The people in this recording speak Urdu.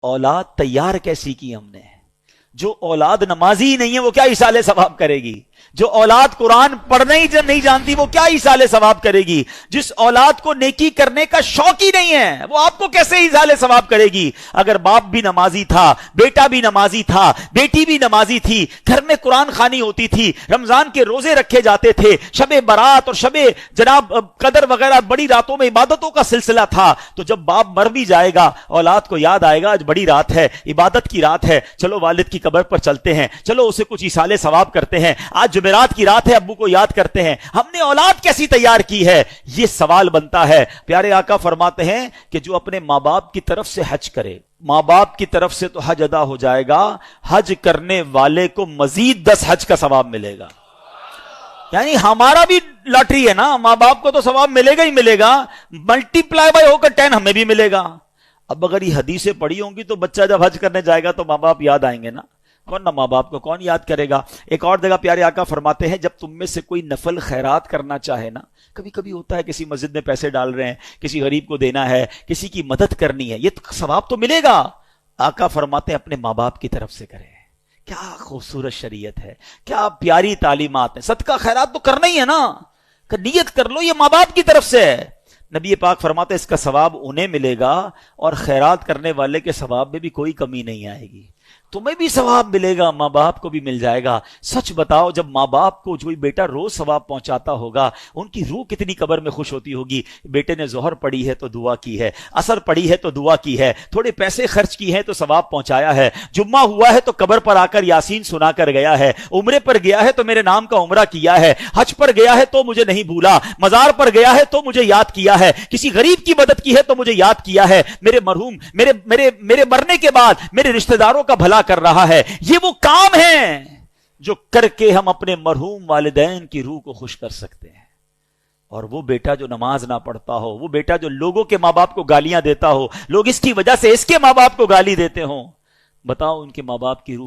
اولاد تیار کیسی کی ہم نے؟ جو اولاد نمازی ہی نہیں ہے وہ کیا ایصال ثواب کرے گی؟ جو اولاد قرآن پڑھنا ہی نہیں جانتی وہ کیا ایصال ثواب کرے گی؟ جس اولاد کو نیکی کرنے کا شوق ہی نہیں ہے وہ آپ کو کیسے ایصال ثواب کرے گی؟ اگر باپ بھی نمازی تھا، بیٹا بھی نمازی تھا، بیٹی بھی نمازی تھی، گھر میں قرآن خوانی ہوتی تھی، رمضان کے روزے رکھے جاتے تھے، شب برات اور شب جناب قدر وغیرہ بڑی راتوں میں عبادتوں کا سلسلہ تھا، تو جب باپ مر بھی جائے گا اولاد کو یاد آئے گا آج بڑی رات ہے، عبادت کی رات ہے، چلو والد کی قبر پر چلتے ہیں، چلو اسے کچھ ایصال ثواب کرتے ہیں، آج جمعرات کی رات ہے ابو کو یاد کرتے ہیں۔ ہم نے اولاد کیسی تیار کی ہے؟ یہ سوال بنتا ہے۔ پیارے آقا فرماتے ہیں کہ جو اپنے ماں باپ کی طرف سے حج کرے، ماں باپ کی طرف سے تو حج ادا ہو جائے گا، حج کرنے والے کو مزید 10 حج کا ثواب ملے گا۔ یعنی ہمارا بھی لاٹری ہے نا، ماں باپ کو تو ثواب ملے گا ہی ملے گا، ملٹی پلائی بائی ہو کر 10 ہمیں بھی ملے گا۔ اب اگر یہ حدیثیں پڑھی ہوں گی تو بچہ جب حج کرنے جائے گا تو ماں باپ یاد آئیں گے نا، ورنہ ماں باپ کو کون یاد کرے گا؟ ایک اور جگہ پیارے آقا فرماتے ہیں جب تم میں سے کوئی نفل خیرات کرنا چاہے نا، کبھی کبھی ہوتا ہے کسی مسجد میں پیسے ڈال رہے ہیں، کسی غریب کو دینا ہے، کسی کی مدد کرنی ہے، یہ ثواب تو ملے گا۔ آقا فرماتے ہیں اپنے ماں باپ کی طرف سے کرے۔ کیا خوبصورت شریعت ہے، کیا پیاری تعلیمات ہیں۔ صدقہ خیرات تو کرنا ہی ہے نا، کہ نیت کر لو یہ ماں باپ کی طرف سے ہے۔ نبی پاک فرماتے ہیں اس کا ثواب انہیں ملے گا اور خیرات کرنے والے کے ثواب میں بھی کوئی کمی نہیں آئے گی، تمہیں بھی ثواب ملے گا، ماں باپ کو بھی مل جائے گا۔ سچ بتاؤ جب ماں باپ کو جو بیٹا روز ثواب پہنچاتا ہوگا ان کی روح کتنی قبر میں خوش ہوتی ہوگی۔ بیٹے نے ظہر پڑھی ہے تو دعا کی ہے، عصر پڑھی ہے تو دعا کی ہے، تھوڑے پیسے خرچ کی ہیں تو ثواب پہنچایا ہے، جمعہ ہوا ہے تو قبر پر آ کر یاسین سنا کر گیا ہے، عمرے پر گیا ہے تو میرے نام کا عمرہ کیا ہے، حج پر گیا ہے تو مجھے نہیں بھولا، مزار پر گیا ہے تو مجھے یاد کیا ہے، کسی غریب کی مدد کی ہے تو مجھے یاد کیا ہے، میرے مرحوم میرے مرنے کے بعد میرے رشتہ داروں کا بھلا کر رہا ہے۔ یہ وہ کام ہیں جو کر کے ہم اپنے مرحوم والدین کی روح کو خوش کر سکتے ہیں۔ اور وہ بیٹا جو نماز نہ پڑھتا ہو، وہ بیٹا جو لوگوں کے ماں باپ کو گالیاں دیتا ہو، لوگ اس کی وجہ سے اس کے ماں باپ کو گالی دیتے ہوں، بتاؤ ان کے ماں باپ کی روح